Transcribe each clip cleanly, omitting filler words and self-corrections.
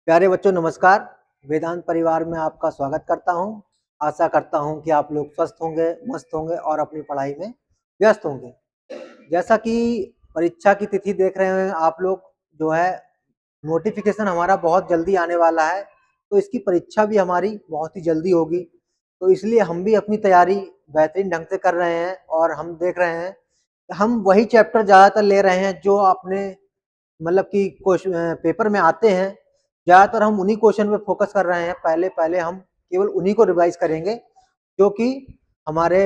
प्यारे बच्चों नमस्कार। वेदांत परिवार में आपका स्वागत करता हूं। आशा करता हूं कि आप लोग स्वस्थ होंगे, मस्त होंगे और अपनी पढ़ाई में व्यस्त होंगे। जैसा कि परीक्षा की तिथि देख रहे हैं आप लोग, जो है नोटिफिकेशन हमारा बहुत जल्दी आने वाला है, तो इसकी परीक्षा भी हमारी बहुत ही जल्दी होगी। तो इसलिए हम भी अपनी तैयारी बेहतरीन ढंग से कर रहे हैं और हम देख रहे हैं, हम वही चैप्टर ज़्यादातर ले रहे हैं जो आपने मतलब कि पेपर में आते हैं। ज़्यादातर हम उन्हीं क्वेश्चन पे फोकस कर रहे हैं। पहले पहले हम केवल उन्हीं को रिवाइज करेंगे जो कि हमारे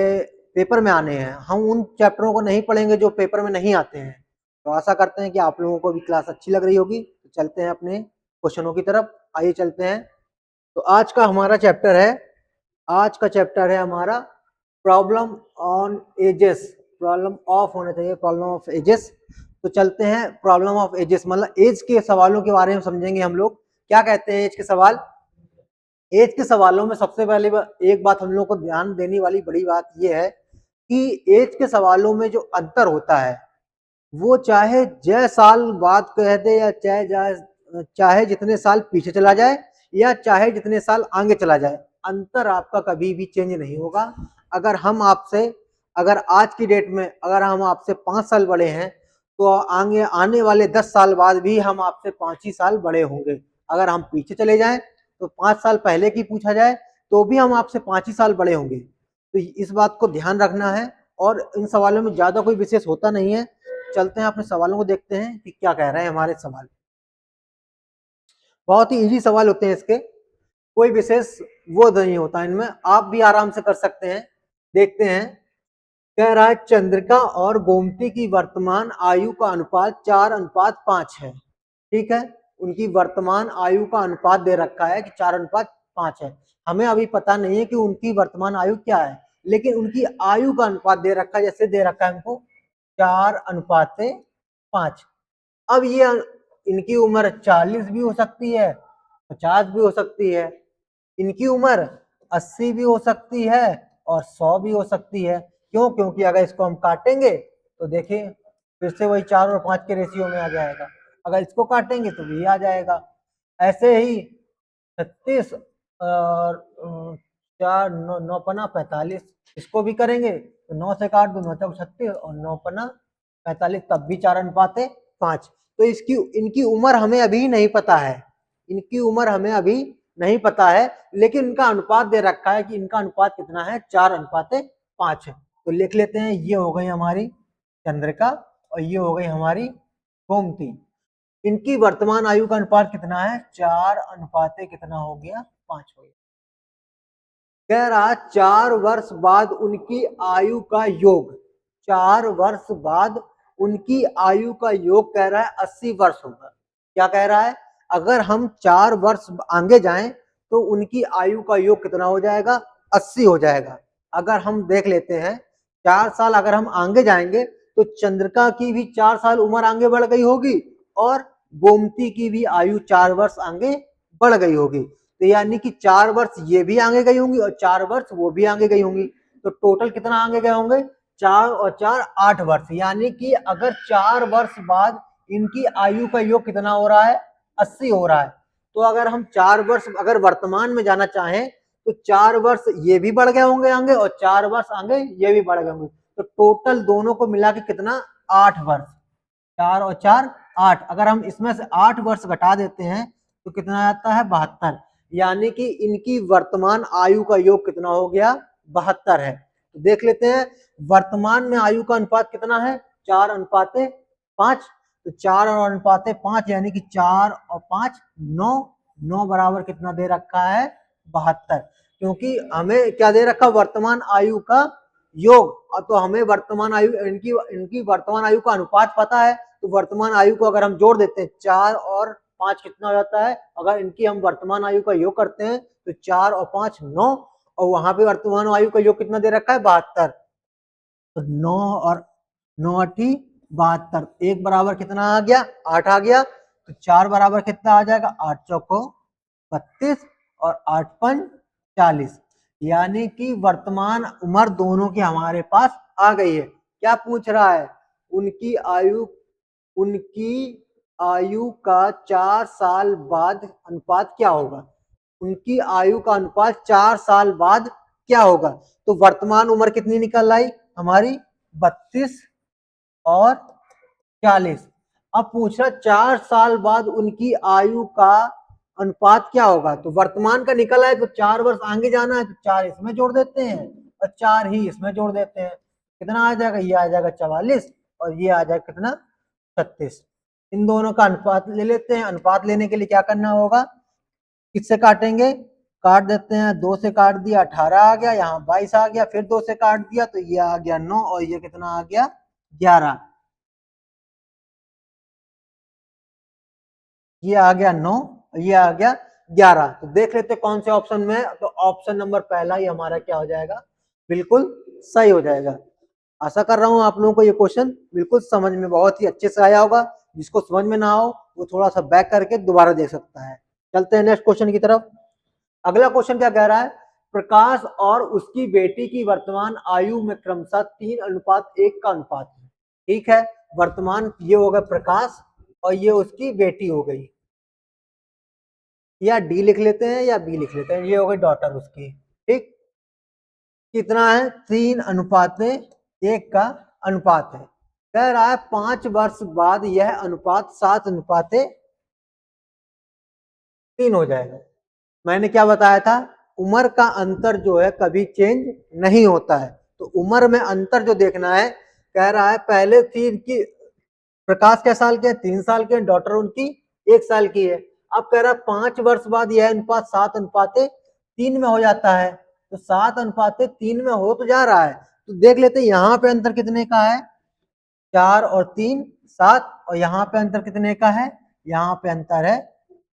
पेपर में आने हैं। हम उन चैप्टरों को नहीं पढ़ेंगे जो पेपर में नहीं आते हैं। तो आशा करते हैं कि आप लोगों को भी क्लास अच्छी लग रही होगी। तो चलते हैं अपने क्वेश्चनों की तरफ। आइए चलते हैं। तो आज का चैप्टर है हमारा problem on edges. Problem of होना चाहिए, प्रॉब्लम ऑफ एजेस। तो चलते हैं प्रॉब्लम ऑफ एजेस, मतलब एज के सवालों के बारे में समझेंगे हम लोग। क्या कहते हैं एज के सवाल? एज के सवालों में सबसे पहले एक बात हम लोग को ध्यान देने वाली बड़ी बात यह है कि एज के सवालों में जो अंतर होता है वो चाहे जय साल बाद कह दे या चाहे जितने साल पीछे चला जाए या चाहे जितने साल आगे चला जाए, अंतर आपका कभी भी चेंज नहीं होगा। अगर हम आपसे अगर आज की डेट में अगर हम आपसे 5 साल बड़े हैं तो आगे आने वाले 10 साल बाद भी हम आपसे 5 ही साल बड़े होंगे। अगर हम पीछे चले जाएं तो 5 साल पहले की पूछा जाए तो भी हम आपसे 5 ही साल बड़े होंगे। तो इस बात को ध्यान रखना है और इन सवालों में ज्यादा कोई विशेष होता नहीं है। चलते हैं अपने सवालों को देखते हैं कि क्या कह रहे हैं हमारे सवाल। बहुत ही इजी सवाल होते हैं इसके, कोई विशेष वो नहीं होता इनमें, आप भी आराम से कर सकते हैं। देखते हैं। कह रहा है चंद्रिका और गोमती की वर्तमान आयु का अनुपात 4:5 है। ठीक है, उनकी वर्तमान आयु का अनुपात दे रखा है कि 4:5 है। हमें अभी पता नहीं है कि उनकी वर्तमान आयु क्या है, लेकिन उनकी आयु का अनुपात दे रखा है। जैसे दे रखा है हमको 4:5। अब ये इनकी उम्र 40 भी हो सकती है, 50 भी हो सकती है, इनकी उम्र 80 भी हो सकती है और 100 भी हो सकती है। क्यों? क्योंकि अगर इसको हम काटेंगे तो देखिए फिर से वही 4 और 5 के रेशियो में आ जाएगा। अगर इसको काटेंगे तो भी आ जाएगा। ऐसे ही 36 और 4 9 पना 45, इसको भी करेंगे तो 9 से काट दो 9 चौक 36 और 9 पना 45, तब भी 4:5। तो इसकी इनकी उम्र हमें अभी नहीं पता है, इनकी उम्र हमें अभी नहीं पता है, लेकिन इनका अनुपात दे रखा है कि इनका अनुपात कितना है, 4:5 है। तो लिख लेते हैं, ये हो गई हमारी चंद्रिका और ये हो गई हमारी गोमती। इनकी वर्तमान आयु का अनुपात कितना है, 4 कितना हो गया, 5 हो गया। कह रहा 4 वर्ष बाद उनकी आयु का योग, 4 वर्ष बाद उनकी आयु का योग कह रहा है 80 वर्ष होगा। क्या कह रहा है? अगर हम 4 वर्ष आगे जाएं तो उनकी आयु का योग कितना हो जाएगा, 80 हो जाएगा। अगर हम देख लेते हैं 4 साल अगर हम आगे जाएंगे तो चंद्रिका की भी 4 साल उम्र आगे बढ़ गई होगी और गोमती की भी आयु 4 वर्ष आगे बढ़ गई होगी। तो यानी कि 4 वर्ष ये भी आगे गई होंगी और 4 वर्ष वो भी आगे गई होंगी। तो टोटल कितना आगे गए होंगे, 4 और 4 8 वर्ष। यानी कि अगर 4 वर्ष बाद इनकी आयु का योग कितना हो रहा है, 80 हो रहा है। तो अगर हम 4 वर्ष अगर वर्तमान में जाना चाहें तो 4 वर्ष ये भी बढ़ गए होंगे आगे और 4 वर्ष आगे ये भी बढ़ गए होंगे। तो टोटल दोनों को मिला के कितना, 8 वर्ष। 4 और 4 8। अगर हम इसमें से 8 वर्ष घटा देते हैं तो कितना आता है, 72। यानी कि इनकी वर्तमान आयु का योग कितना हो गया, 72 है। तो देख लेते हैं वर्तमान में आयु का अनुपात कितना है, 4:5। तो 4 और अनुपात 5 यानी कि 4 और 5 9, 9 बराबर कितना दे रखा है, 72। क्योंकि हमें क्या दे रखा, वर्तमान आयु का योग। तो हमें वर्तमान आयु इनकी वर्तमान आयु का अनुपात पता है। तो वर्तमान आयु को अगर हम जोड़ देते हैं 4 और 5 कितना हो जाता है, अगर इनकी हम वर्तमान आयु का योग करते हैं तो 4 और 5 9 और वहां पे वर्तमान आयु का योग कितना दे रखा है, 72। तो 9 और 9 8 72, एक बराबर कितना आ गया, 8 आ गया। तो 4 बराबर कितना आ जाएगा, 8 चौको 32 और 8 पंच 40। यानी कि वर्तमान उम्र दोनों की हमारे पास आ गई है। क्या पूछ रहा है, उनकी आयु उनकी आयु का 4 साल बाद अनुपात क्या होगा? उनकी आयु का अनुपात 4 साल बाद क्या होगा? तो वर्तमान उम्र कितनी निकल आई हमारी? 32 और 40। अब पूछ रहा 4 साल बाद उनकी आयु का अनुपात क्या होगा? तो वर्तमान का निकला है तो 4 वर्ष आगे जाना है तो 4 इसमें जोड़ देते हैं और 4 ही इसमें जोड़ देते हैं। कितना आ जाएगा? ये आ जाएगा 44 और ये आ जाएगा कितना? 36। इन दोनों का अनुपात ले लेते हैं। अनुपात लेने के लिए क्या करना होगा? किससे काटेंगे? काट देते हैं। 2 से काट दिया 18 आ गया, यहाँ 22 आ गया, फिर 2 से काट दिया तो ये आ गया 9 और ये कितना आ गया? 11। ये आ गया 9, ये आ गया 11। तो देख लेते कौन से ऑप्शन में है। तो ऑप्शन नंबर पहला ही हमारा क्या हो जाएगा? बिल्कुल सही हो जाएगा। आशा कर रहा हूं आप लोगों को ये क्वेश्चन बिल्कुल समझ में बहुत ही अच्छे से आया होगा। जिसको समझ में ना हो वो थोड़ा सा बैक करके दोबारा देख सकता है। चलते हैं नेक्स्ट क्वेश्चन की तरफ। अगला क्वेश्चन क्या कह रहा है? प्रकाश और उसकी बेटी की वर्तमान आयु में क्रमशः 3:1 का अनुपात है। ठीक है, वर्तमान ये होगा प्रकाश और ये उसकी बेटी हो गई, या डी लिख लेते हैं या बी लिख लेते हैं, ये हो गई डॉटर उसकी। ठीक, कितना है? 3:1 का अनुपात है। कह रहा है 5 वर्ष बाद यह अनुपात 7:3 हो जाएगा। मैंने क्या बताया था? उम्र का अंतर जो है कभी चेंज नहीं होता है। तो उम्र में अंतर जो देखना है, कह रहा है पहले थी इनकी, प्रकाश क्या साल के? 3 साल के, डॉटर उनकी 1 साल की है। अब कह रहा है 5 वर्ष बाद यह अनुपात 7:3 में हो जाता है। तो 7:3 में हो तो जा रहा है। तो देख लेते हैं यहाँ पे अंतर कितने का है? 4 और 3 7। और यहाँ पे अंतर कितने का है? यहाँ पे अंतर है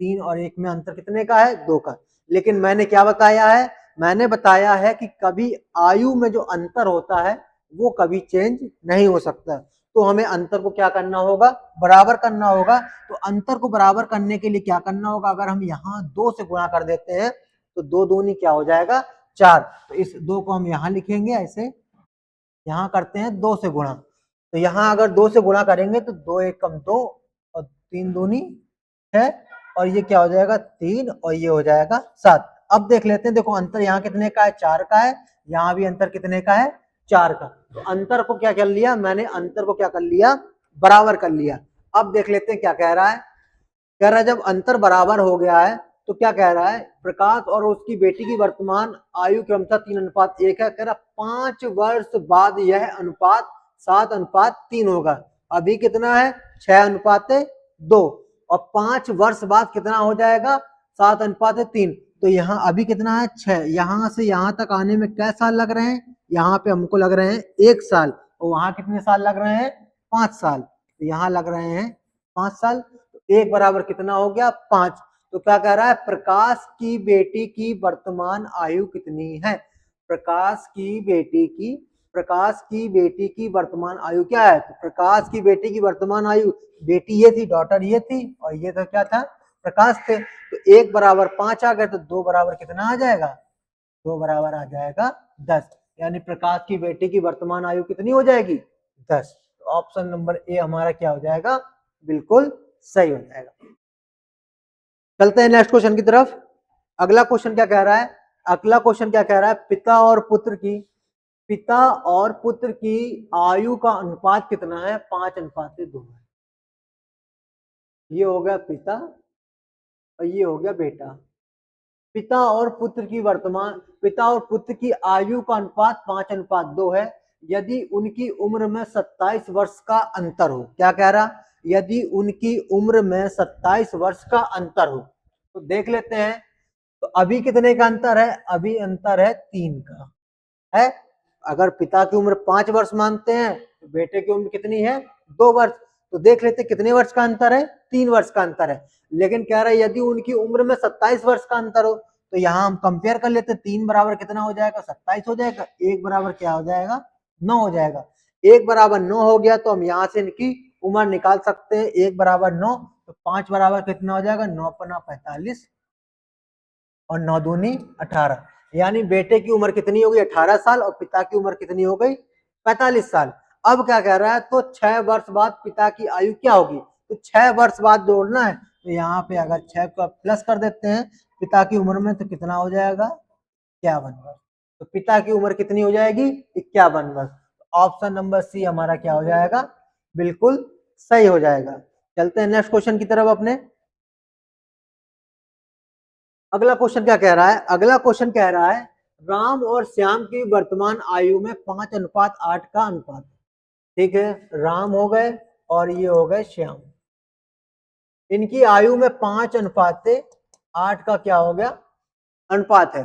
3 और 1 में अंतर कितने का है? 2 का। लेकिन मैंने क्या बताया है? मैंने बताया है कि कभी आयु में जो अंतर होता है वो कभी चेंज नहीं हो सकता। तो हमें अंतर को क्या करना होगा? बराबर करना होगा। तो अंतर को बराबर करने के लिए क्या करना होगा? अगर हम यहाँ 2 से गुणा कर देते हैं तो 2 दूनी क्या हो जाएगा? 4। तो इस 2 को हम यहाँ लिखेंगे ऐसे, यहाँ करते हैं 2 से गुणा। तो यहाँ अगर 2 से गुणा करेंगे तो 2 1 कम 2 और 3 दूनी 6 और ये क्या हो जाएगा? 3 और ये हो जाएगा 7। अब देख लेते हैं, देखो अंतर यहाँ कितने का है? 4 का है। यहाँ भी अंतर कितने का है? 4 का। तो अंतर को क्या कर लिया मैंने? अंतर को क्या कर लिया? बराबर कर लिया। अब देख लेते हैं क्या कह रहा है। कह रहा है जब अंतर बराबर हो गया है तो क्या कह रहा है? प्रकाश और उसकी बेटी की वर्तमान आयु क्रमशः 3:1 है। कह रहा 5 वर्ष बाद यह अनुपात 7:3 होगा। अभी कितना है? 6:2। और 5 वर्ष बाद कितना हो जाएगा? 7:3। तो यहाँ अभी कितना है? 6। यहाँ से यहाँ तक आने में क्या साल लग रहे हैं? यहाँ पे हमको लग रहे हैं 1 साल। और वहां कितने साल लग रहे हैं? 5 साल। तो यहाँ लग रहे हैं 5 साल। 1 बराबर कितना हो गया? 5। तो क्या कह रहा है? प्रकाश की बेटी की वर्तमान आयु कितनी है? प्रकाश की बेटी की वर्तमान आयु क्या है? तो प्रकाश की बेटी की वर्तमान आयु, बेटी ये थी, डॉटर ये थी और ये तो क्या था? प्रकाश थे। तो 1 बराबर 5 आ गए तो 2 बराबर कितना आ जाएगा? 2 बराबर आ जाएगा 10। यानी प्रकाश की बेटी की वर्तमान आयु कितनी हो जाएगी? 10। तो ऑप्शन नंबर ए हमारा क्या हो जाएगा? बिल्कुल सही हो जाएगा। चलते हैं नेक्स्ट क्वेश्चन की तरफ। अगला क्वेश्चन क्या कह रहा है? अगला क्वेश्चन क्या कह रहा है? पिता और पुत्र की आयु का अनुपात कितना है? 5:2 है। ये हो गया पिता और ये हो गया बेटा। पिता और पुत्र की आयु का अनुपात 5:2 है। यदि उनकी उम्र में 27 वर्ष का अंतर हो। क्या कह रहा? यदि उनकी उम्र में 27 वर्ष का अंतर हो। तो देख लेते हैं। तो अभी कितने का अंतर है? अभी अंतर है 3 का है। अगर पिता की उम्र 5 वर्ष मानते हैं तो बेटे की उम्र कितनी है? 2 वर्ष। तो देख लेते कितने वर्ष का अंतर है? 3 वर्ष का अंतर है। लेकिन कह रहा है यदि उनकी उम्र में 27 वर्ष का अंतर हो। तो यहाँ हम कंपेयर कर लेते, 3 बराबर कितना हो जाएगा? 27 हो जाएगा। 1 बराबर क्या हो जाएगा? 9 हो जाएगा। 1 बराबर 9 हो गया तो हम यहाँ से इनकी उम्र निकाल सकते हैं। 1 बराबर 9 तो 5 बराबर कितना हो जाएगा? 9 पन्ना 45 और 9 दूनी 18। यानी बेटे की उम्र कितनी हो गई? 18 साल और पिता की उम्र कितनी हो गई? 45 साल। अब क्या कह रहा है? तो 6 वर्ष बाद पिता की आयु क्या होगी? तो 6 वर्ष बाद जोड़ना है, तो यहाँ पे अगर 6 को प्लस कर देते हैं पिता की उम्र में, तो कितना हो जाएगा 51 वर्ष। तो पिता की उम्र कितनी हो जाएगी 51 वर्ष। ऑप्शन नंबर सी हमारा क्या हो जाएगा, बिल्कुल सही हो जाएगा। चलते हैं नेक्स्ट क्वेश्चन की तरफ अपने। अगला क्वेश्चन क्या कह रहा है, अगला क्वेश्चन कह रहा है राम और श्याम की वर्तमान आयु में 5:8 का अनुपात। ठीक है, राम हो गए और ये हो गए श्याम, इनकी आयु में 5:8 का क्या हो गया अनुपात है।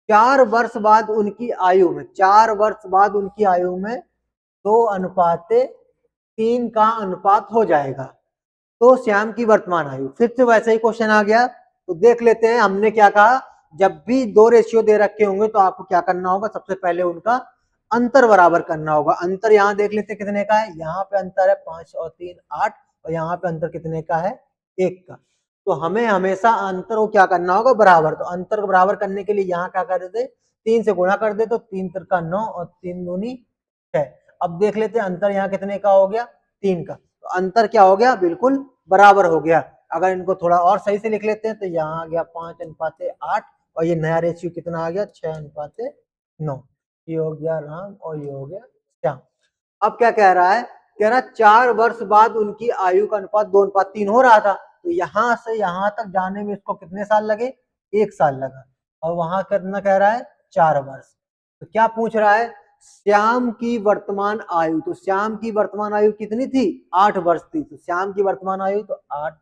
4 वर्ष बाद उनकी आयु में, 4 वर्ष बाद उनकी आयु में 2:3 का अनुपात हो जाएगा। तो श्याम की वर्तमान आयु, फिर से वैसे ही क्वेश्चन आ गया। तो देख लेते हैं, हमने क्या कहा, जब भी 2 रेशियो दे रखे होंगे तो आपको क्या करना होगा, सबसे पहले उनका अंतर बराबर करना होगा। अंतर यहाँ देख लेते कितने का है, यहाँ पे अंतर है 5 और 3 8, और यहाँ पे अंतर कितने का है 1 का। तो हमें हमेशा अंतर को क्या करना होगा बराबर। तो अंतर को बराबर करने के लिए यहाँ क्या कर देते, 3 से गुणा कर दे, तो 3 तिरका 9 और 3 दूनी 6। अब देख लेते हैं अंतर यहाँ कितने का हो गया 3 का। तो अंतर क्या हो गया, बिल्कुल बराबर हो गया। अगर इनको थोड़ा और सही से लिख लेते हैं तो यहाँ आ गया 5:8, और ये नया रेशियो कितना आ गया 6:9। ये हो गया राम और ये हो गया श्याम। अब क्या कह रहा है, कह रहा 4 वर्ष बाद उनकी आयु का अनुपात 2:3 हो रहा था। तो यहां से यहां तक जाने में इसको कितने साल लगे, 1 साल लगा। और वहां कितना कह रहा है 4 वर्ष। तो क्या पूछ रहा है, श्याम की वर्तमान आयु, तो श्याम की वर्तमान आयु कितनी थी 8 वर्ष थी। तो श्याम की वर्तमान आयु तो 8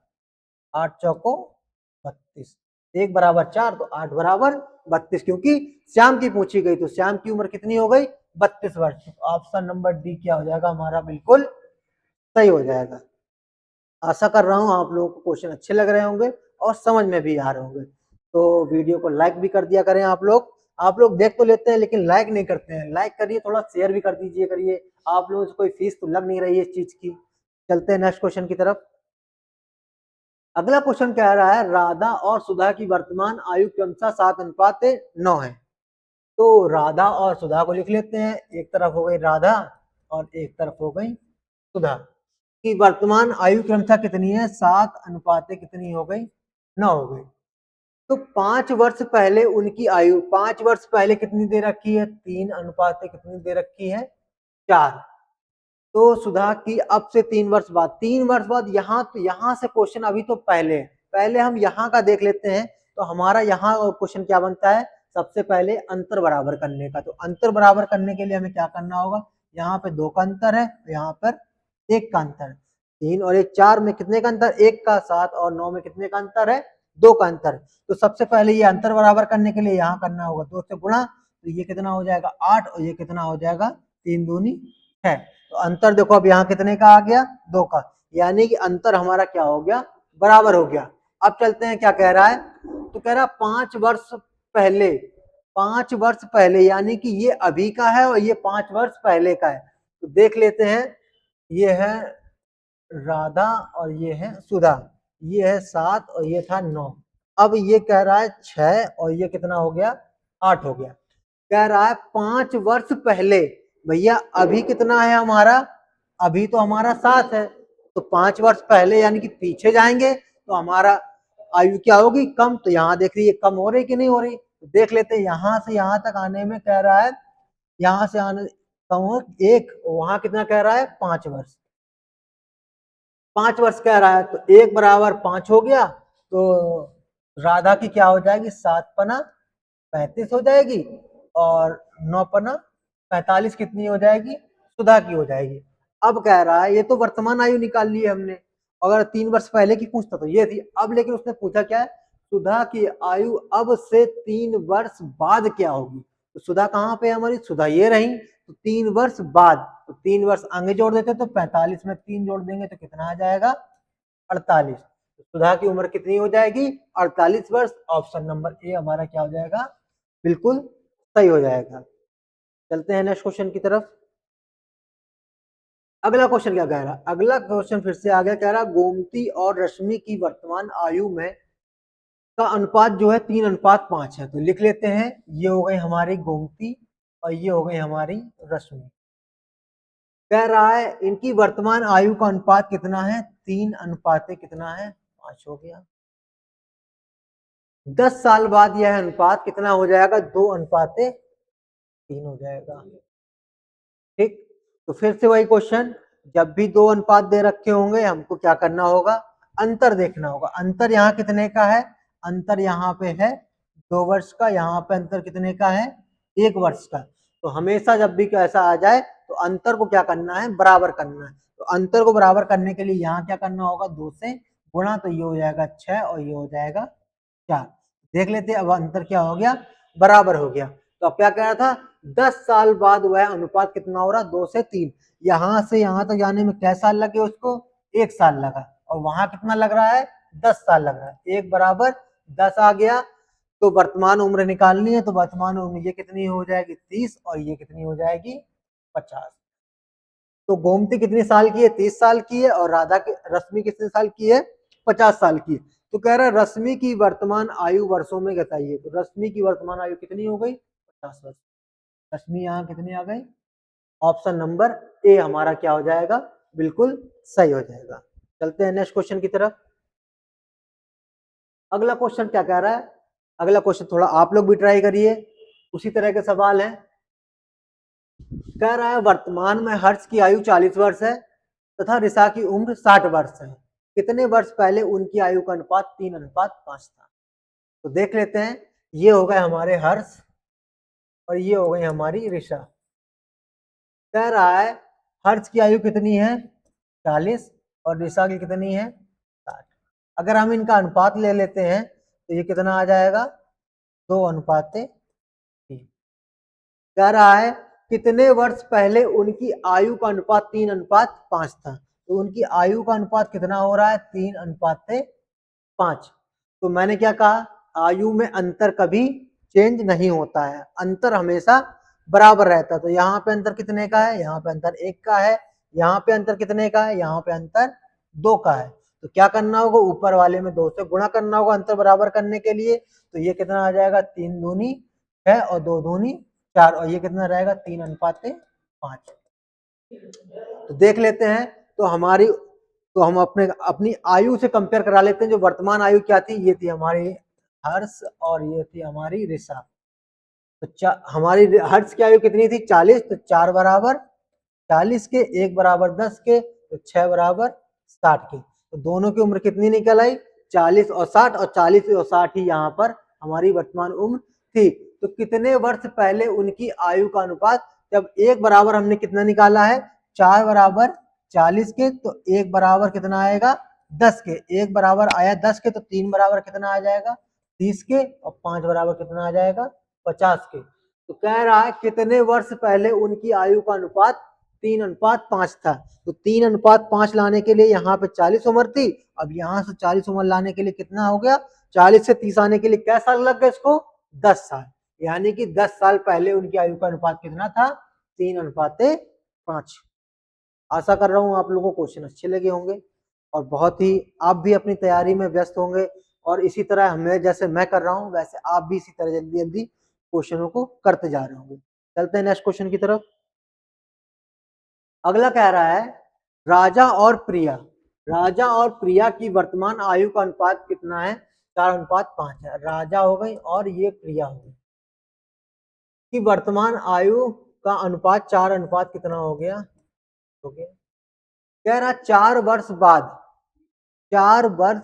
8 चौको 32, 1 बराबर 4, तो 8 बराबर 32, क्योंकि श्याम की पूछी गई। तो श्याम की उम्र कितनी हो गई 32 वर्ष। ऑप्शन नंबर डी क्या हो जाएगा हमारा, बिल्कुल सही हो जाएगा। आशा कर रहा हूँ आप लोगों को क्वेश्चन अच्छे लग रहे होंगे और समझ में भी आ रहे होंगे। तो वीडियो को लाइक भी कर दिया करें आप लोग। आप लोग देख तो लेते हैं लेकिन लाइक नहीं करते हैं, लाइक करिए, थोड़ा शेयर भी कर दीजिए करिए। आप लोगों से कोई फीस तो लग नहीं रही है इस चीज की। चलते हैं नेक्स्ट क्वेश्चन की तरफ। अगला क्वेश्चन कह रहा है राधा और सुधा की वर्तमान आयु क्रमशः 7:9 है। तो राधा और सुधा को लिख लेते हैं, एक तरफ हो गई राधा और एक तरफ हो गई सुधा की वर्तमान आयु क्रमशः कितनी है 7 कितनी हो गई 9 हो गई। तो 5 वर्ष पहले उनकी आयु, 5 वर्ष पहले कितनी दे रखी है 3 कितनी दे रखी है 4। तो सुधा की अब से 3 वर्ष बाद, 3 वर्ष बाद यहाँ, तो यहाँ से क्वेश्चन अभी तो पहले पहले हम यहाँ का देख लेते हैं। तो हमारा यहाँ क्वेश्चन क्या बनता है, सबसे पहले अंतर बराबर करने का। तो अंतर बराबर करने के लिए हमें क्या करना होगा, यहाँ पे 2 का अंतर है, यहाँ पर 1 का अंतर। 3 और 1 4 में कितने का अंतर, 1 का। 7 और 9 में कितने का अंतर है, 2 का अंतर। तो सबसे पहले ये अंतर बराबर करने के लिए यहाँ करना होगा 2 से गुणा, तो ये कितना हो जाएगा 8 और ये कितना हो जाएगा 3 दूनी 6। तो अंतर देखो अब यहाँ कितने का आ गया 2 का, यानी कि अंतर हमारा क्या हो गया बराबर हो गया। अब चलते हैं क्या कह रहा है, तो कह रहा 5 वर्ष पहले, 5 वर्ष पहले, यानी कि ये अभी का है और ये 5 वर्ष पहले का है। तो देख लेते हैं, ये है राधा और ये है सुधा, ये है 7 और ये था 9। अब ये कह रहा है 6 और ये कितना हो गया 8 हो गया। कह रहा है 5 वर्ष पहले, भैया अभी कितना है हमारा, अभी तो हमारा 7 है। तो 5 वर्ष पहले यानी कि पीछे जाएंगे तो हमारा आयु क्या होगी कम। तो यहाँ देख रही है कम हो रही कि नहीं हो रही, तो देख लेते हैं। यहाँ से यहाँ तक आने में कह रहा है, यहाँ से आने कम हो 1, वहां कितना कह रहा है 5 वर्ष, 5 वर्ष कह रहा है। तो 1 बराबर 5 हो गया। तो राधा की क्या हो जाएगी 7 पना 35 हो जाएगी, और 9 पना 45 कितनी हो जाएगी सुधा की हो जाएगी। अब कह रहा है, ये तो वर्तमान आयु निकाल ली है हमने, अगर 3 वर्ष पहले की पूछता तो ये थी। अब लेकिन उसने पूछा क्या है, सुधा की आयु अब से 3 वर्ष बाद क्या होगी। तो सुधा कहाँ पे है हमारी, सुधा ये रही। तो 3 वर्ष बाद, तो 3 वर्ष आगे जोड़ देते तो 45 में 3 जोड़ देंगे तो कितना आ जाएगा 48। तो सुधा की उम्र कितनी हो जाएगी 48 वर्ष। ऑप्शन नंबर ए हमारा क्या हो जाएगा, बिल्कुल सही हो जाएगा। चलते हैं नेक्स्ट क्वेश्चन की तरफ। अगला क्वेश्चन क्या कह रहा है, अगला क्वेश्चन फिर से आ गया, कह रहा गोमती और रश्मि की वर्तमान आयु में का अनुपात जो है 3:5 है। तो लिख लेते हैं, ये हो गई हमारी गोमती और ये हो गई हमारी रश्मि। कह रहा है इनकी वर्तमान आयु का अनुपात कितना है, 3 अनुपाते कितना है, 5 हो गया। 10 साल बाद यह अनुपात कितना हो जाएगा, 2 अनुपाते 3 हो जाएगा। ठीक, तो फिर से वही क्वेश्चन, जब भी 2 अनुपात दे रखे होंगे हमको क्या करना होगा, अंतर देखना होगा। अंतर यहाँ कितने का है, अंतर यहाँ पे है 2 वर्ष का, यहाँ पे अंतर कितने का है, 1 वर्ष का। तो हमेशा जब भी ऐसा आ जाए तो अंतर को क्या करना है, बराबर करना है। तो अंतर को बराबर करने के लिए यहाँ क्या करना होगा, 2 से गुणा, तो ये हो जाएगा 6 और ये हो जाएगा 4। देख लेते हैं अब अंतर क्या हो गया, बराबर हो गया। तो अब क्या कह रहा था, 10 साल बाद वह अनुपात कितना हो रहा, 2 से 3। यहां से यहां तक जाने में क्या साल लगे उसको, 1 साल लगा, और वहां कितना लग रहा है, 10 साल लग रहा है। 1 बराबर 10 आ गया। तो वर्तमान उम्र निकालनी है, तो वर्तमान उम्र ये कितनी हो जाएगी, 30, और ये कितनी हो जाएगी, 50। तो गोमती कितनी साल की है, 30 साल की है, और राधा की रश्मि कितने साल की है, 50 साल की है। तो कह रहा है रश्मि की वर्तमान आयु वर्षों में बताइए। तो रश्मि की वर्तमान आयु कितनी हो गई, 50 वर्ष। रश्मि यहाँ कितनी आ गई, ऑप्शन नंबर ए हमारा क्या हो जाएगा, बिल्कुल सही हो जाएगा। चलते हैं नेक्स्ट क्वेश्चन की तरफ। अगला क्वेश्चन क्या कह रहा है, अगला क्वेश्चन थोड़ा आप लोग भी ट्राई करिए, उसी तरह के सवाल है। कह रहा है वर्तमान में हर्ष की आयु 40 वर्ष है तथा रिसा की उम्र 60 वर्ष है। कितने वर्ष पहले उनकी आयु का अनुपात 3:5 था। तो देख लेते हैं, ये हो गए हमारे हर्ष और ये हो गई हमारी रिसा। कह रहा है हर्ष की आयु कितनी है, 40, और रिसा की कितनी है, 60। अगर हम इनका अनुपात ले लेते हैं तो ये कितना आ जाएगा, 2:3। कह रहा है कितने वर्ष पहले उनकी आयु का अनुपात 3:5 था। तो उनकी आयु का अनुपात कितना हो रहा है, 3:5। तो मैंने क्या कहा, आयु में अंतर कभी चेंज नहीं होता है, अंतर हमेशा बराबर रहता है। तो यहाँ पे अंतर कितने का है, यहाँ पे अंतर 1 का है, यहाँ पे अंतर कितने का है, यहाँ पे अंतर 2 का है। तो क्या करना होगा, ऊपर वाले में 2 से गुणा करना होगा अंतर बराबर करने के लिए। तो ये कितना आ जाएगा, 3 दूनी 6 और 2 दूनी 4, और ये कितना रहेगा, 3:5। तो देख लेते हैं, तो हमारी, तो हम अपनी आयु से कंपेयर करा लेते हैं। जो वर्तमान आयु क्या थी, ये थी हमारी हर्ष और ये थी हमारी रिसा। तो हमारी हर्ष की आयु कितनी थी, 40, तो 4 बराबर 40 के, 1 बराबर 10 के, तो 6 बराबर 60 के। तो दोनों की उम्र कितनी निकल आई, 40 और 60, और 40 और 60 ही यहाँ पर हमारी वर्तमान उम्र थी। तो कितने वर्ष पहले उनकी आयु का अनुपात, जब 1 बराबर हमने कितना निकाला है, 4 बराबर 40 के, तो 1 बराबर कितना आएगा, 10 के। 1 बराबर आया 10 के, तो 3 बराबर कितना आ जाएगा, 30 के, और 5 बराबर कितना आ जाएगा, 50 के। तो कह रहा है कितने वर्ष पहले उनकी आयु का अनुपात 3:5 था। तो 3:5 लाने के लिए यहाँ पे 40 उम्र थी, अब यहाँ से 40 उम्र लाने के लिए कितना हो गया, 40 से 30 आने के लिए क्या साल लग गए इसको, 10 साल। यानी कि 10 साल पहले उनकी आयु का अनुपात कितना था, 3:5। आशा कर रहा हूँ आप लोगों को क्वेश्चन अच्छे लगे होंगे और बहुत ही आप भी अपनी तैयारी में व्यस्त होंगे, और इसी तरह हमें जैसे मैं कर रहा हूँ वैसे आप भी इसी तरह जल्दी जल्दी क्वेश्चनों को करते जा रहे होंगे। चलते हैं नेक्स्ट क्वेश्चन की तरफ। अगला कह रहा है राजा और प्रिया, राजा और प्रिया की वर्तमान आयु का अनुपात कितना है, 4:5 है। राजा हो गई और ये प्रिया हो गई, कि वर्तमान आयु का अनुपात 4 कितना हो गया, कह रहा 4 वर्ष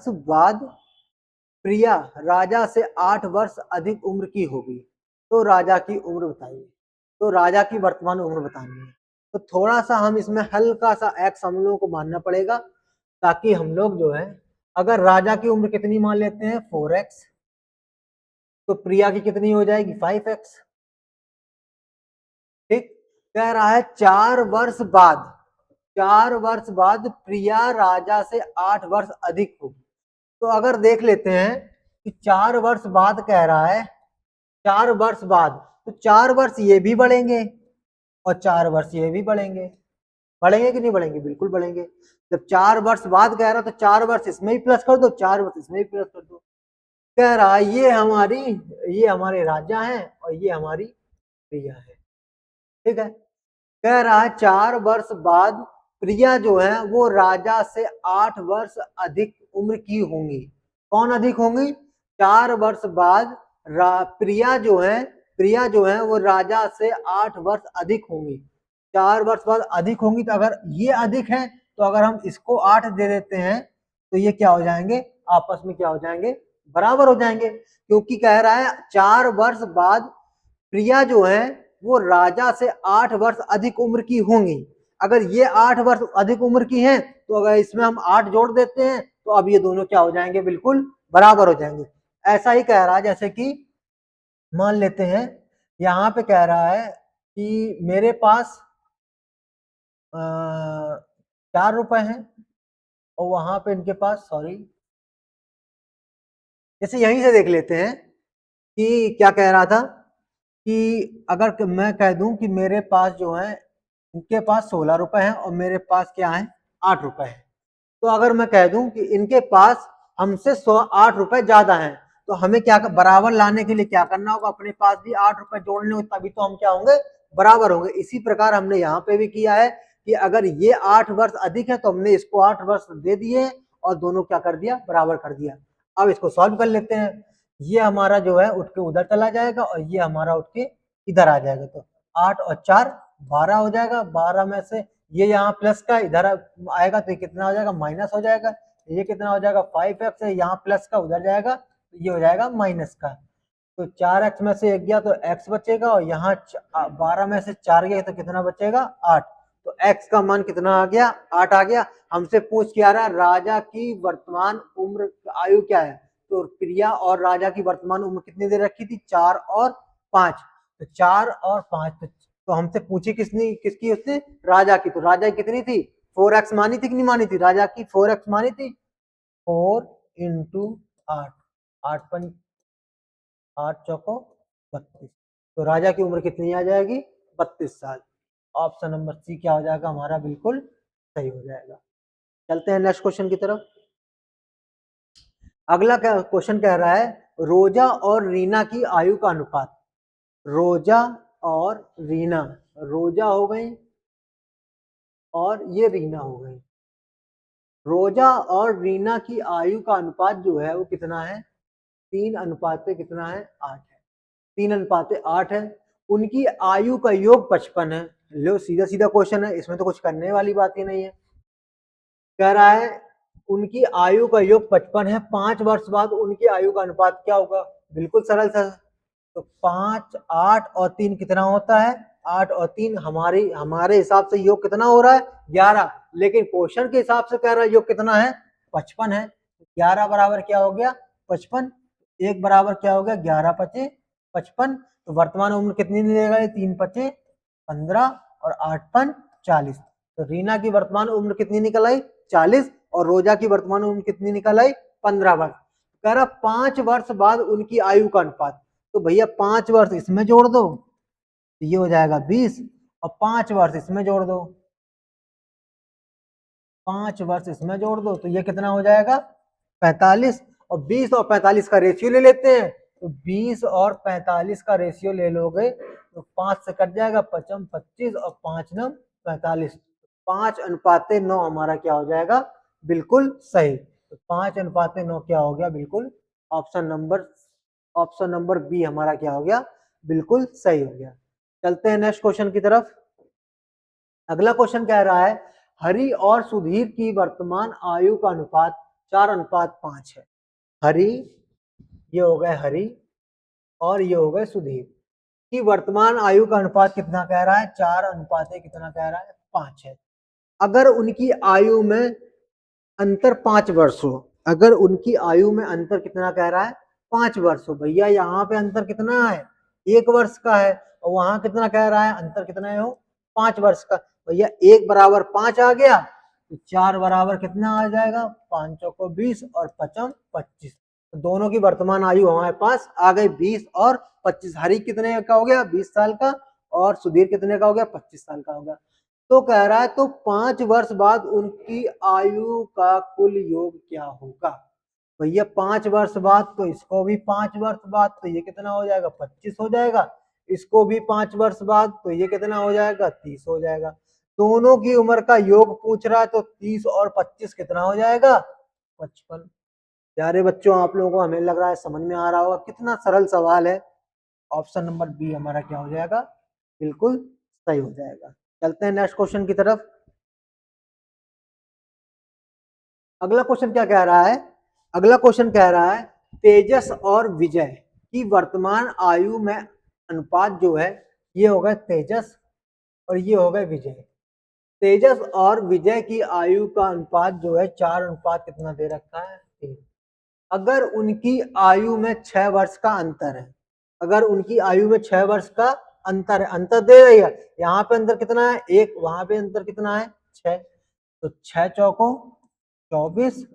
बाद प्रिया राजा से 8 वर्ष अधिक उम्र की होगी। तो राजा की उम्र बताइए। तो राजा की वर्तमान उम्र बतानी है। तो थोड़ा सा हम इसमें हल्का सा एक्स हम लोगों को मानना पड़ेगा, ताकि हम लोग जो है, अगर राजा की उम्र कितनी मान लेते हैं 4x, तो प्रिया की कितनी हो जाएगी 5x। ठीक, कह रहा है 4 वर्ष बाद प्रिया राजा से 8 वर्ष अधिक होगी। तो अगर देख लेते हैं कि 4 वर्ष बाद कह रहा है, 4 वर्ष बाद, तो 4 वर्ष ये भी बढ़ेंगे और 4 वर्ष ये भी बढ़ेंगे। बढ़ेंगे कि नहीं बढ़ेंगे, बिल्कुल बढ़ेंगे। जब 4 वर्ष बाद कह रहा तो 4 वर्ष इसमें ही प्लस कर दो, 4 वर्ष इसमें ही प्लस कर दो। कह रहा है ये हमारे राजा हैं और ये हमारी प्रिया है। ठीक है, कह रहा है 4 वर्ष बाद प्रिया जो है वो राजा से 8 वर्ष अधिक उम्र की होंगी। कौन अधिक होंगी? 4 वर्ष बाद प्रिया जो है वो राजा से 8 वर्ष अधिक होंगी। 4 वर्ष बाद अधिक होंगी, तो अगर ये अधिक है तो अगर हम इसको 8 दे देते हैं तो ये क्या हो जाएंगे? आपस में क्या हो जाएंगे? बराबर हो जाएंगे। क्योंकि कह रहा है 4 वर्ष बाद प्रिया जो है वो राजा से 8 वर्ष अधिक उम्र की होंगी। अगर ये 8 वर्ष अधिक उम्र की हैं तो अगर इसमें हम 8 जोड़ देते हैं तो अब ये दोनों क्या हो जाएंगे? बिल्कुल बराबर हो जाएंगे। ऐसा ही कह रहा है, जैसे कि मान लेते हैं यहाँ पे कह रहा है कि मेरे पास 4 रुपए हैं और वहां पे इनके पास, सॉरी, जैसे यहीं से देख लेते हैं कि क्या कह रहा था कि अगर मैं कह दूं कि मेरे पास जो है इनके पास 16 रुपए हैं और मेरे पास क्या है? 8 रुपए है। तो अगर मैं कह दूं कि इनके पास हमसे 8 रुपए ज्यादा हैं, तो हमें क्या बराबर लाने के लिए क्या करना होगा? अपने पास भी 8 रुपए जोड़ने होंगे, तभी तो हम क्या होंगे? बराबर होंगे। इसी प्रकार हमने यहाँ पे भी किया है कि अगर ये 8 वर्ष अधिक है तो हमने इसको 8 वर्ष दे दिए और दोनों क्या कर दिया? बराबर कर दिया। अब इसको सॉल्व कर लेते हैं। ये हमारा जो है उठ के उधर चला जाएगा और ये हमारा उठ के इधर आ जाएगा। तो 8 और 4 12 हो जाएगा। 12 में से ये यहाँ प्लस का इधर आएगा तो ये कितना हो जाएगा? माइनस हो जाएगा। ये कितना हो जाएगा? 5x है। यहाँ प्लस का उधर जाएगा तो ये हो जाएगा माइनस का। तो 4x में से 1 गया तो x बचेगा और यहाँ 12 में से 4 गया तो कितना बचेगा? 8। तो x का मान कितना आ गया? 8 आ गया। हमसे पूछ क्या रहा है? राजा की वर्तमान उम्र आयु क्या है? तो प्रिया और राजा की वर्तमान उम्र कितनी देर रखी थी? 4 और 5। तो 4 और 5, तो हमसे पूछी किसकी? उसने राजा की। तो राजा की कितनी थी? 4x मानी थी कि नहीं मानी थी? राजा की 4x मानी थी। 4 इंटू 8, 8 चौको 32। तो राजा की उम्र कितनी आ जाएगी? 32 साल। ऑप्शन नंबर सी क्या हो जाएगा हमारा? बिल्कुल सही हो जाएगा। चलते हैं नेक्स्ट क्वेश्चन की तरफ। अगला क्वेश्चन कह रहा है रोजा और रीना की आयु का अनुपात। रोजा और रीना, रोजा हो गई और ये रीना हो गई। रोजा और रीना की आयु का अनुपात जो है वो कितना है? 3 अनुपात पे कितना है? 8 है। 3 अनुपात 8 है। उनकी आयु का योग 55 है। लो, सीधा सीधा क्वेश्चन है, इसमें तो कुछ करने वाली बात ही नहीं है। कह रहा है उनकी आयु का योग 55 है। 5 वर्ष बाद उनकी आयु का अनुपात क्या होगा? बिल्कुल सरल सा। तो 5, 8 और 3 कितना होता है? 8 और 3 हमारे हिसाब से योग कितना हो रहा है? 11। लेकिन क्वेश्चन के हिसाब से कह रहा है योग कितना है? 55 है। 11 बराबर क्या हो गया? 55। 1 बराबर क्या हो गया? 11 पचे 55। तो वर्तमान उम्र कितनी निकलेगा? 3 पचे 15 और 8 पन 40। तो रीना की वर्तमान उम्र कितनी निकल आई? 40। और रोजा की वर्तमान उम्र कितनी निकल आई? 15 वर्ष। कह रहा 5 वर्ष बाद उनकी आयु का अनुपात। तो भैया 5 वर्ष इसमें जोड़ दो तो ये हो जाएगा 20 और 5 वर्ष इसमें जोड़ दो, 5 वर्ष इसमें जोड़ दो तो ये कितना हो जाएगा? 45। और 20 और 45 का रेशियो ले लेते हैं। तो 20 और 45 का रेशियो ले लोगे तो 5 से कट जाएगा, 5 25 और 5 9 45। 5 अनुपाते 9 हमारा क्या हो जाएगा? बिल्कुल सही। तो 5 अनुपाते 9 क्या हो गया? बिल्कुल ऑप्शन नंबर बी हमारा क्या हो गया? बिल्कुल सही हो गया। चलते हैं नेक्स्ट क्वेश्चन की तरफ। अगला क्वेश्चन कह रहा है हरि और सुधीर की वर्तमान आयु का अनुपात 4:5 है। हरि, ये हो गए हरि और ये हो गए सुधीर की वर्तमान आयु का अनुपात कितना कह रहा है? 4 अनुपात कितना कह रहा है? 5 है। अगर उनकी आयु में अंतर 5 वर्ष हो, अगर उनकी आयु में अंतर कितना कह रहा है? 5 वर्ष हो। भैया यहाँ पे अंतर कितना है? 1 वर्ष का है। और वहां कितना कह रहा है? अंतर कितना है? 5 वर्ष का। भैया 1 बराबर 5 आ गया तो 4 बराबर कितना आ जाएगा? 5 चौको 20 और 5 25। तो दोनों की वर्तमान आयु हमारे पास आ गई 20 और 25। हरि कितने का हो गया? 20 साल का। और सुधीर कितने का हो गया? 25 साल का होगा। तो कह रहा है तो 5 वर्ष बाद उनकी आयु का कुल योग क्या होगा? भैया 5 वर्ष बाद तो इसको भी 5 वर्ष बाद तो ये कितना हो जाएगा? 25 हो जाएगा। इसको भी 5 वर्ष बाद, तो ये कितना हो जाएगा, 30 हो जाएगा। दोनों की उम्र का योग पूछ रहा है, तो 30 और 25 कितना हो जाएगा, 55। प्यारे बच्चों, आप लोगों को हमें लग रहा है समझ में आ रहा होगा, कितना सरल सवाल है। ऑप्शन नंबर बी हमारा क्या हो जाएगा, बिल्कुल सही हो जाएगा। चलते हैं नेक्स्ट क्वेश्चन की तरफ। अगला क्वेश्चन क्या कह रहा है, अगला क्वेश्चन कह रहा है तेजस और विजय की वर्तमान आयु में अनुपात जो है, ये हो गए तेजस और ये हो गए विजय। तेजस और विजय की आयु का अनुपात जो है 4 अनुपात कितना दे रखा है, 3। अगर उनकी आयु में 6 वर्ष का अंतर है, अगर उनकी आयु में 6 वर्ष का अंतर है, अंतर दे रही है, यहाँ पे अंतर कितना है 1, वहां पे अंतर कितना है 6, तो 6 चौको 24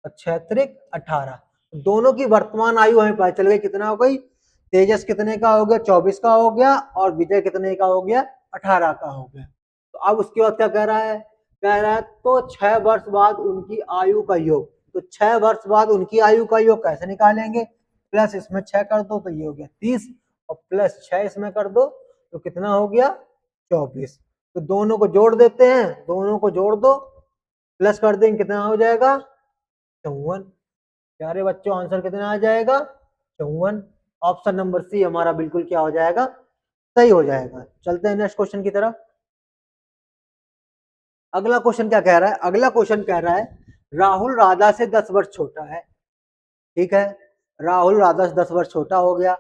और 6 त्रिक 18। दोनों की वर्तमान आयु हमें पता चल गई कितना हो गई, तेजस कितने का हो गया 24 का हो गया और विजय कितने का हो गया 18 का हो गया। तो अब उसके बाद क्या कह रहा है, कह रहा है तो 6 वर्ष बाद उनकी आयु का योग, तो 6 वर्ष बाद उनकी आयु का योग कैसे निकालेंगे, प्लस इसमें 6 कर दो तो ये हो गया 30 और प्लस 6 इसमें कर दो तो कितना हो गया 24। तो दोनों को जोड़ देते हैं, दोनों को जोड़ दो, प्लस कर देंगे कितना हो जाएगा 54। प्यारे बच्चों आंसर कितना आ जाएगा 54। ऑप्शन नंबर सी हमारा बिल्कुल क्या हो जाएगा, सही हो जाएगा। चलते हैं नेक्स्ट क्वेश्चन की तरफ। अगला क्वेश्चन क्या कह रहा है, अगला क्वेश्चन कह रहा है राहुल राधा से 10 वर्ष छोटा है, ठीक है, राहुल राधा से 10 वर्ष छोटा हो गया।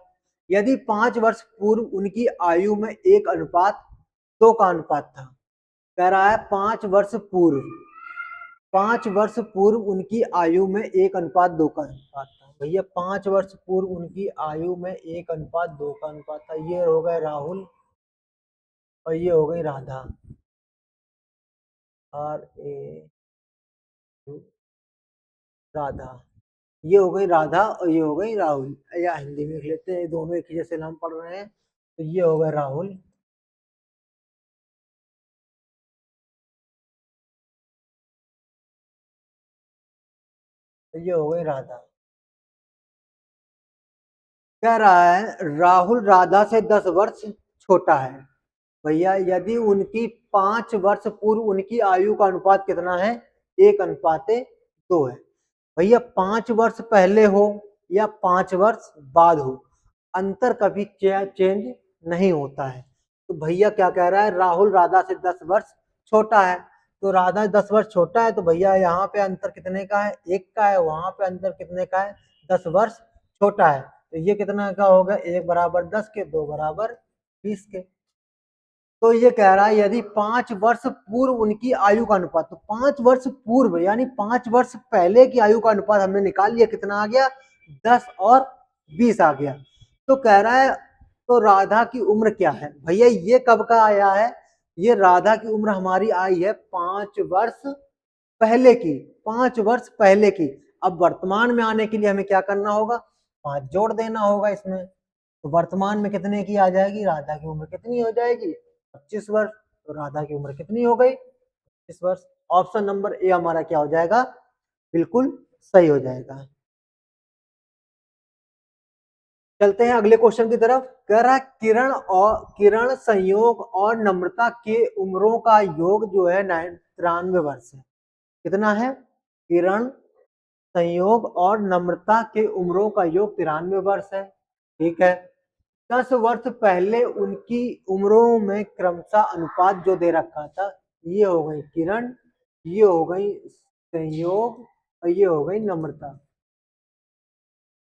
यदि 5 वर्ष पूर्व उनकी आयु में 1:2 का अनुपात था, कह रहा है 5 वर्ष पूर्व, 5 वर्ष पूर्व उनकी आयु में 1:2 का अनुपात था। भैया 5 वर्ष पूर्व उनकी आयु में 1:2 का अनुपात था, ये हो गए राहुल और ये हो गई राधा, RA राधा, ये हो गई राधा और ये हो गई राहुल, या हिंदी में लिख लेते हैं, दोनों एक ही जैसे नाम पढ़ रहे हैं, तो ये हो गए राहुल तो ये हो गई राधा। कह रहा है राहुल राधा से 10 वर्ष छोटा है, भैया यदि उनकी 5 वर्ष पूर्व उनकी आयु का अनुपात कितना है 1:2 है। भैया 5 वर्ष पहले हो या 5 वर्ष बाद हो, अंतर कभी चेंज नहीं होता है। तो भैया क्या कह रहा है, राहुल राधा से 10 वर्ष छोटा है, तो राधा 10 वर्ष छोटा है, तो भैया यहाँ पे अंतर कितने का है 1 का है, वहां पे अंतर कितने का है 10 वर्ष छोटा है, तो ये कितना का होगा 1 बराबर 10 के, 2 बराबर 20 के। तो ये कह रहा है यदि 5 वर्ष पूर्व उनकी आयु का अनुपात, तो 5 वर्ष पूर्व यानी 5 वर्ष पहले की आयु का अनुपात हमने निकाल लिया, कितना आ गया 10 और 20 आ गया। तो कह रहा है तो राधा की उम्र क्या है, भैया ये कब का आया है, ये राधा की उम्र हमारी आई है 5 वर्ष पहले की, 5 वर्ष पहले की। अब वर्तमान में आने के लिए हमें क्या करना होगा, 5 जोड़ देना होगा इसमें, तो वर्तमान में कितने की आ जाएगी, राधा की उम्र कितनी हो जाएगी 25 वर्ष, तो राधा की उम्र कितनी हो गई 25 वर्ष। ऑप्शन नंबर ए हमारा क्या हो जाएगा, बिल्कुल सही हो जाएगा। चलते हैं अगले क्वेश्चन की तरफ। कह रहा है किरण संयोग और नम्रता के उम्रों का योग जो है 93 वर्ष है, कितना है, किरण संयोग और नम्रता के उम्रों का योग 93 वर्ष है, ठीक है। 10 वर्ष पहले उनकी उम्रों में क्रमशः अनुपात जो दे रखा था, ये हो गई किरण, ये हो गई संयोग और ये हो गई नम्रता,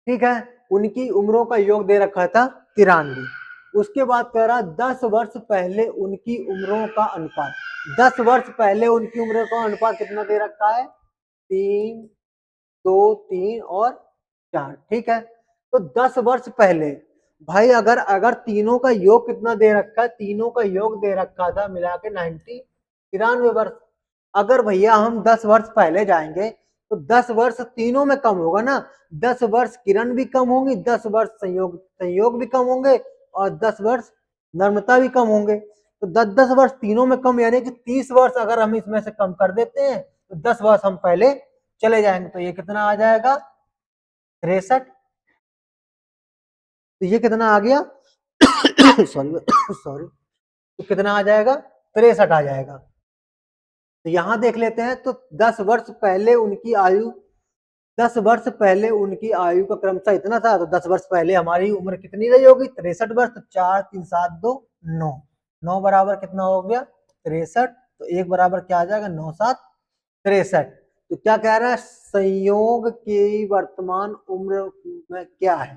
ठीक है। उनकी उम्रों का योग दे रखा था 93। उसके बाद कह रहा 10 वर्ष पहले उनकी उम्रों का अनुपात, 10 वर्ष पहले उनकी उम्र का अनुपात कितना दे रखा है 3, 2, 3 और 4, ठीक है। तो 10 वर्ष पहले भाई अगर अगर तीनों का योग कितना दे रखा है, तीनों का योग दे रखा था मिला के 93 वर्ष। अगर भैया हम 10 वर्ष पहले जाएंगे तो 10 वर्ष तीनों में कम होगा ना, 10 वर्ष किरण भी कम होंगी, 10 वर्ष संयोग भी कम होंगे और 10 वर्ष नम्रता भी कम होंगे, तो 10-10 वर्ष तीनों में कम, यानी कि 30 वर्ष अगर हम इसमें से कम कर देते हैं तो 10 वर्ष हम पहले चले जाएंगे, तो ये कितना आ जाएगा 63। तो ये कितना आ गया सॉरी सॉरी, तो कितना आ जाएगा, 63 आ जाएगा। तो यहां देख लेते हैं, तो 10 वर्ष पहले उनकी आयु, 10 वर्ष पहले उनकी आयु का क्रमशः इतना था, तो 10 वर्ष पहले हमारी उम्र कितनी रही होगी, 63 वर्ष। तो 4 3 7 2 9, 9 बराबर कितना हो गया, 63। तो 1 बराबर क्या आ जाएगा, 9 7 63। तो क्या कह रहा है, संयोग की वर्तमान उम्र में क्या है,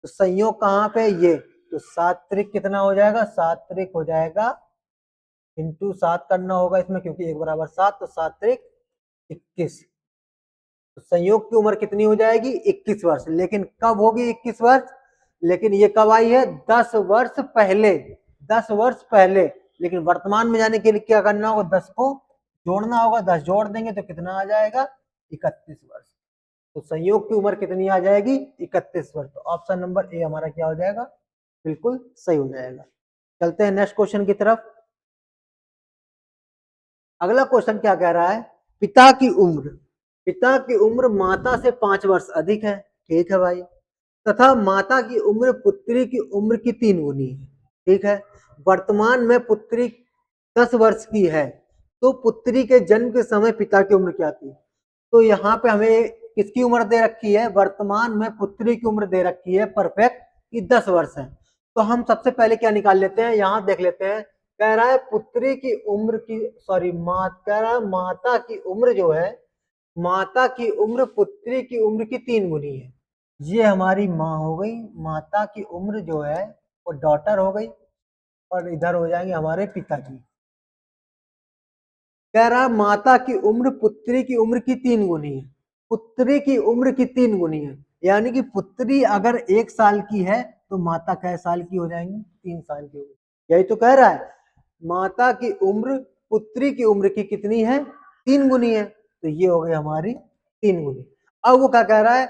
तो संयोग कहाँ पे, ये, तो 7 त्रिक कितना हो जाएगा, 7 त्रिक हो जाएगा इंटू 7 करना होगा इसमें, क्योंकि 1 बराबर 7, तो 7 त्रिक 21। तो संयोग की उम्र कितनी हो जाएगी, 21 वर्ष। लेकिन कब होगी 21 वर्ष, लेकिन ये कब आई है, 10 वर्ष पहले, 10 वर्ष पहले। लेकिन वर्तमान में जाने के लिए क्या करना होगा, 10 को जोड़ना होगा, 10 जोड़ देंगे तो कितना आ जाएगा, 31 वर्ष। तो संयोग की उम्र कितनी आ जाएगी, 31 वर्ष। तो ऑप्शन नंबर ए हमारा क्या हो जाएगा, बिल्कुल सही हो जाएगा। चलते हैं नेक्स्ट क्वेश्चन की तरफ। अगला क्वेश्चन क्या कह रहा है, पिता की उम्र, पिता की उम्र माता से 5 वर्ष अधिक है, ठीक है भाई, तथा माता की उम्र पुत्री की उम्र की 3 गुनी है, ठीक है। वर्तमान में पुत्री 10 वर्ष की है, तो पुत्री के जन्म के समय पिता की उम्र क्या थी। तो यहाँ पे हमें किसकी उम्र दे रखी है, वर्तमान में पुत्री की उम्र दे रखी है परफेक्ट कि 10 वर्ष है। तो हम सबसे पहले क्या निकाल लेते हैं, यहाँ देख लेते हैं। कह रहा है पुत्री की उम्र की, सॉरी कह रहा है माता की उम्र जो है, माता की उम्र पुत्री की उम्र की 3 गुनी है। ये हमारी माँ हो गई, माता की उम्र जो है वो डॉटर हो गई, और इधर हो जाएंगे हमारे पिताजी। कह रहा माता की उम्र पुत्री की उम्र की 3 गुनी है, पुत्री की उम्र की 3 गुनी है, यानी कि पुत्री अगर 1 साल की है तो माता कै साल की हो जाएंगी, 3 साल की होगी। यही तो कह रहा है, माता की उम्र पुत्री की उम्र की कितनी है, 3 गुनी है। तो ये हो गई हमारी 3 गुनी। अब वो क्या कह रहा है,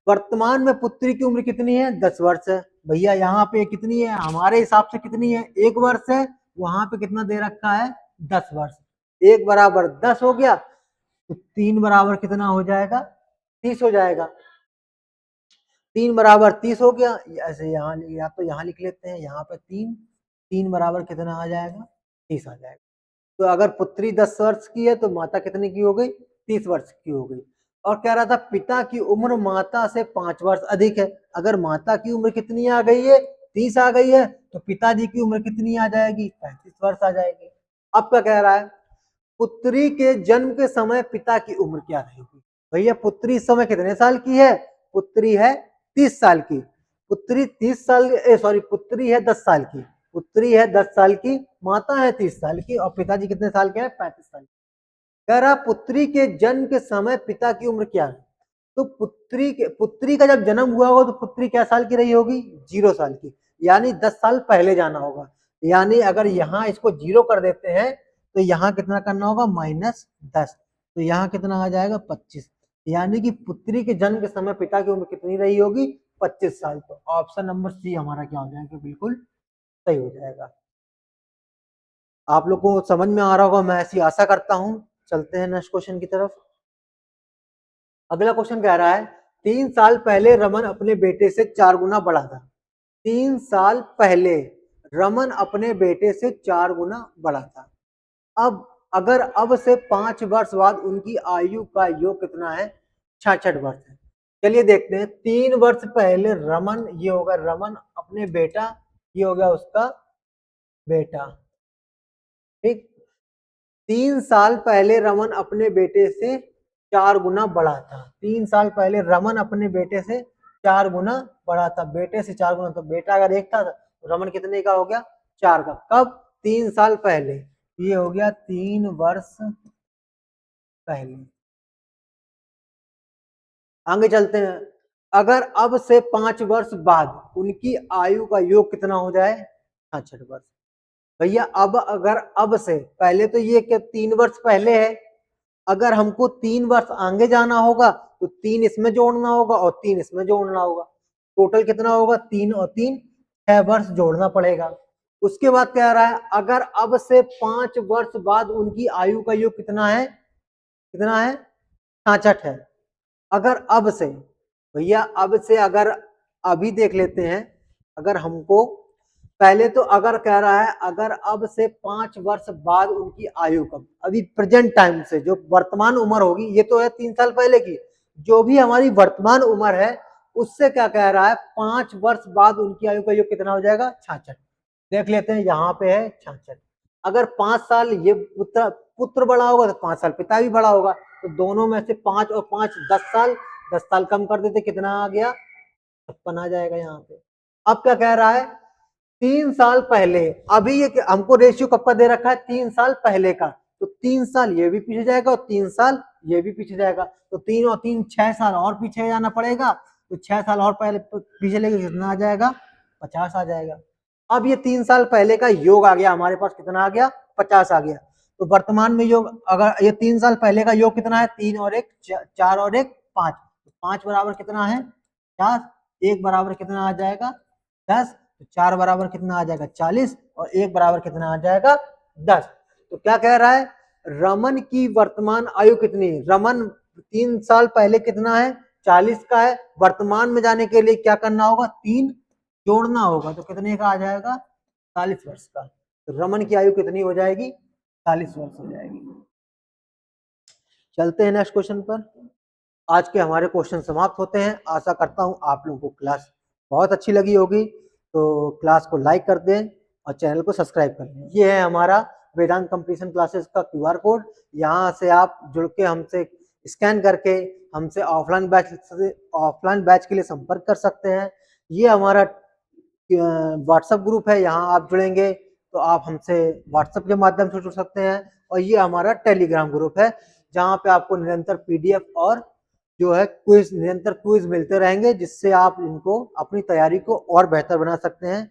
वर्तमान में पुत्री की उम्र कितनी है, 10 वर्ष है। भैया यहाँ पे कितनी है, हमारे हिसाब से कितनी है, 1 वर्ष है, वहां पे कितना दे रखा है, 10 वर्ष। 1 बराबर 10 हो गया, तो 3 बराबर कितना हो जाएगा, 30 हो जाएगा। 3 बराबर 30 हो गया, ऐसे यहाँ या तो यहाँ लिख लेते हैं, यहाँ पे 3, 3 बराबर कितना आ जाएगा, 30 आ जाएगा। तो अगर पुत्री 10 वर्ष की है तो माता कितने की हो गई, 30 वर्ष की हो गई। और कह रहा था पिता की उम्र माता से 5 वर्ष अधिक है। अगर माता की उम्र कितनी आ गई है, 30 आ गई है, तो पिताजी की उम्र कितनी आ जाएगी, 35 वर्ष आ जाएगी। अब क्या कह रहा है, पुत्री के जन्म के समय पिता की उम्र क्या रहेगी। भैया पुत्री इस समय कितने साल की है, पुत्री है 30 साल की, पुत्री 30 साल, सॉरी पुत्री है 10 साल की, पुत्री है 10 साल की, माता है 30 साल की, और पिताजी कितने साल के हैं, 35 साल। कह रहा पुत्री के जन्म के समय पिता की उम्र क्या है। तो पुत्री का जब जन्म हुआ होगा तो पुत्री क्या साल की रही होगी, 0 साल की, यानी 10 साल पहले जाना होगा। यानी अगर यहाँ इसको 0 कर देते हैं तो यहाँ कितना करना होगा, -10, तो यहाँ कितना आ जाएगा, 25। यानी कि पुत्री के जन्म के समय पिता की उम्र कितनी रही होगी, 25 साल। तो ऑप्शन नंबर सी हमारा क्या हो जाएगा, बिल्कुल सही हो जाएगा। आप लोग को समझ में आ रहा होगा, मैं ऐसी आशा करता हूं। चलते हैं नेक्स्ट क्वेश्चन की तरफ। अगला क्वेश्चन कह रहा है, 3 साल पहले रमन अपने बेटे से 4 गुना बड़ा था। 3 साल पहले रमन अपने बेटे से 4 गुना बड़ा था। अब अगर अब से 5 वर्ष बाद उनकी आयु का योग कितना है, 66 वर्ष है। चलिए देखते हैं, 3 वर्ष पहले रमन, ये होगा रमन अपने बेटा, ये हो गया उसका बेटा, ठीक। 3 साल पहले रमन अपने बेटे से 4 गुना बड़ा था। 3 साल पहले रमन अपने बेटे से 4 गुना बड़ा था, बेटे से 4 गुना। तो बेटा अगर 1 था तो रमन कितने का हो गया, 4 का। कब, 3 साल पहले, ये हो गया 3 वर्ष पहले। आगे चलते हैं, अगर अब से 5 वर्ष बाद उनकी आयु का योग कितना हो जाए, 66 वर्ष। भैया अब अगर अब से पहले, तो ये क्या 3 वर्ष पहले है, अगर हमको 3 वर्ष आगे जाना होगा तो 3 इसमें जोड़ना होगा और 3 इसमें जोड़ना होगा। टोटल कितना होगा, 3 और 3 6 वर्ष जोड़ना पड़ेगा। उसके बाद कह रहा है, अगर अब से 5 वर्ष बाद उनकी आयु का योग कितना है, कितना है, 66 है। अगर अब से, भैया अब से अगर अभी देख लेते हैं, अगर हमको पहले तो अगर कह रहा है अगर अब से 5 वर्ष बाद उनकी आयु कब, अभी प्रेजेंट टाइम से जो वर्तमान उम्र होगी, ये तो है 3 साल पहले की, जो भी हमारी वर्तमान उम्र है उससे क्या कह रहा है 5 वर्ष बाद उनकी आयु का योग कितना हो जाएगा 66। देख लेते हैं, यहाँ पे है 66। अगर 5 साल ये पुत्र बड़ा होगा तो 5 साल पिता भी बड़ा होगा, तो दोनों में से 5 और 5 10 साल, 10 साल कम कर देते कितना आ गया 56 आ जाएगा यहाँ पे। अब क्या कह रहा है 3 साल पहले, अभी ये हमको रेशियो कब का दे रखा है 3 साल पहले का, तो 3 साल ये भी पीछे जाएगा और 3 साल ये भी पीछे जाएगा, तो 3 और 3 6 साल और पीछे जाना पड़ेगा, तो 6 साल और पहले पीछे लेके कितना आ जाएगा 50 आ जाएगा। अब ये 3 साल पहले का योग आ गया हमारे पास, कितना आ गया 50 आ गया। तो वर्तमान में योग, अगर ये 3 साल पहले का योग कितना है 3 और 1 4 और 1 5, 5 बराबर कितना है 50, 1 बराबर कितना आ जाएगा 10, तो 4 बराबर कितना आ जाएगा 40 और 1 बराबर कितना आ जाएगा 10। तो क्या कह रहा है रमन की वर्तमान आयु कितनी है, रमन 3 साल पहले कितना है 40 का है, वर्तमान में जाने के लिए क्या करना होगा 3 जोड़ना होगा, तो कितने का आ जाएगा 40 वर्ष का। तो रमन की आयु कितनी हो जाएगी 40 वर्ष हो जाएगी। चलते हैं नेक्स्ट क्वेश्चन पर। आज के हमारे क्वेश्चन समाप्त होते हैं। आशा करता हूं आप लोगों को क्लास बहुत अच्छी लगी होगी, तो क्लास को लाइक कर दें और चैनल को सब्सक्राइब कर दें। ये है हमारा वेदांत कंपटीशन क्लासेस का क्यूआर कोड, यहाँ से आप जुड़ के हमसे स्कैन करके हमसे ऑफलाइन बैच के लिए संपर्क कर सकते हैं। ये हमारा व्हाट्सएप ग्रुप है, यहाँ आप जुड़ेंगे तो आप हमसे व्हाट्सएप के माध्यम से जुड़ सकते हैं। और ये हमारा टेलीग्राम ग्रुप है, जहाँ पे आपको निरंतर पीडीएफ और जो है क्विज, निरंतर क्विज मिलते रहेंगे, जिससे आप इनको अपनी तैयारी को और बेहतर बना सकते हैं।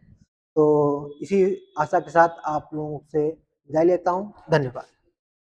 तो इसी आशा के साथ आप लोगों से विदाई लेता हूँ। धन्यवाद।